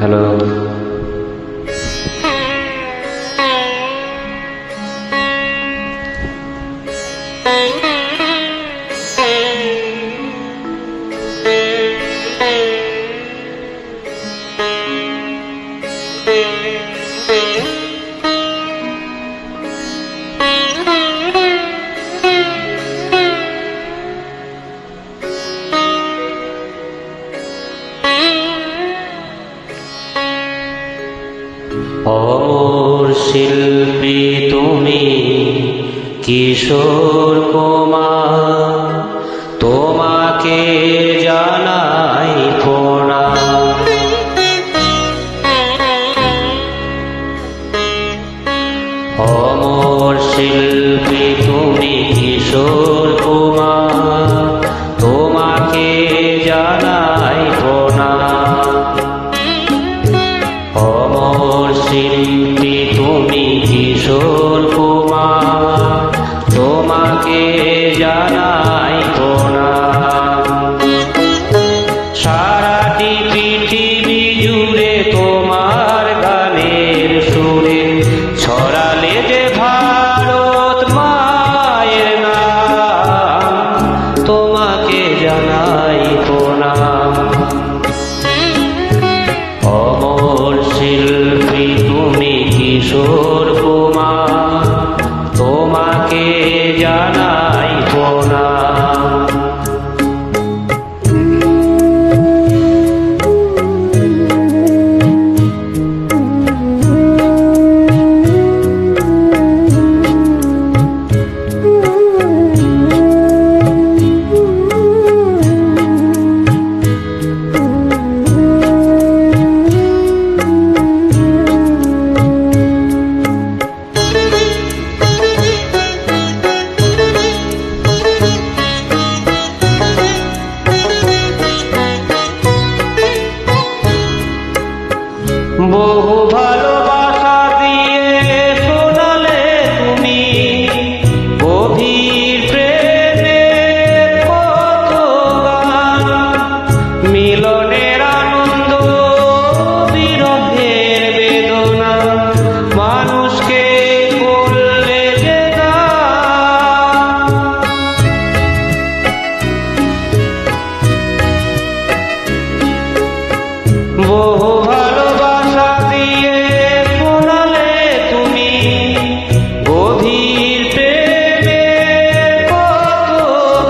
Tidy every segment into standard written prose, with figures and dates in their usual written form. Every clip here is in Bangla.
হ্যালো। অমর শিল্পী তুমি কিশোর কুমার, তোমাকে জানাই প্রণাম। অমর শিল্পী তুমি কিশোর কুমার, তোমাকে জানাই প্রণাম। অমর শিল্পী তুমি কিশোর কুমার, তোমাকে জানাই প্রণাম। সারাটি পৃথিবী জুড়ে তোমার গানের সুরে ছড়ালে যে ভারত মায়ের নাম, তোমাকে জানাই প্রণাম। অমর শিল্পী তুমি কিশোর কুমার, তোমাকে জানাই প্রণাম। বহু ভালোবাসা দিয়ে শোনালে তুমি গভীর প্রেমের কত গান, মিলনের আনন্দ বিরহের বেদনা, মানুষকে বললে যে গান। বহু ভালোবাসা দিয়ে শোনালে তুমি গভীর প্রেমের কত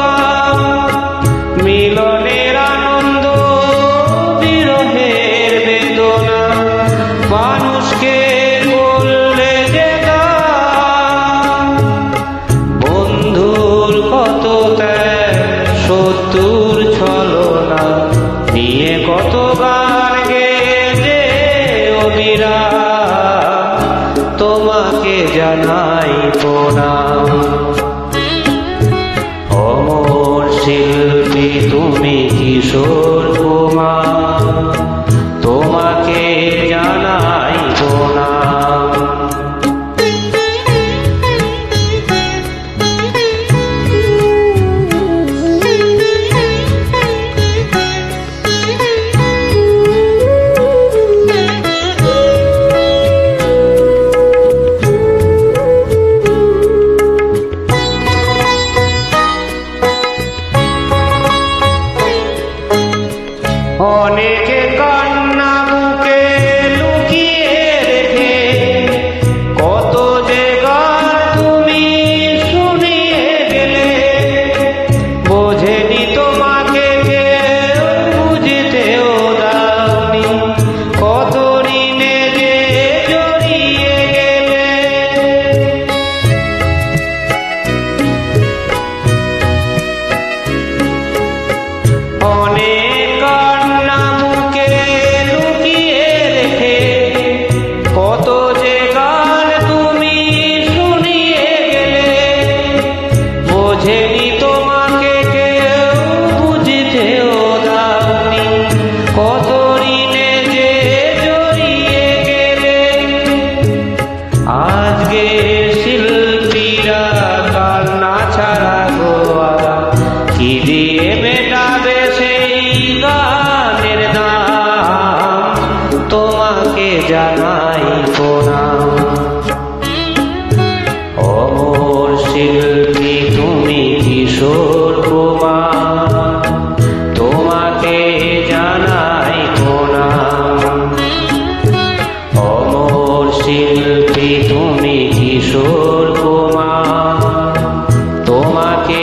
গান, মিলনের আনন্দ বিরহের বেদনা, মানুষকে বললে যে গান। বন্ধুর কত ত্যাগ, শত্রুর ছলনা নিয়ে কত গান গেয়ে অবিরাম, তোমাকে জানাই প্রণাম। অমর শিল্পী তুমি কিশোর কুমার, তোমাকে জানাই প্রণাম। অনেকে কান্না বুকে লুকিয়ে রেখে কত যে গান তুমি শুনিয়ে গেলে, বোঝেনি তোমাকে কেউ, বুঝতেও দাওনি, কত ঋণে যে জড়িয়ে গেলে। অনেক কান্না বুকে লুকিয়ে রেখে কত যে গান তুমি শুনিয়ে গেলে, বোঝেনি তোমাকে কেউ, বুঝতেও দাওনি, কত ঋণে যে জড়িয়ে গেলে। আজকে শিল্পীরা কান্না ছাড়া গোয়া কি দিয়ে মেটাবে সেই গানের দাম, তো তোমাকে জানাই প্রণাম। অমর শিল্পী তুমি কিশোর কুমার, তোমাকে জানাই প্রণাম। অমর শিল্পী তুমি কিশোর কুমার, তোমাকে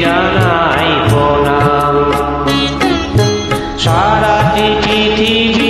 জানাই প্রণাম। সারা পৃথিবী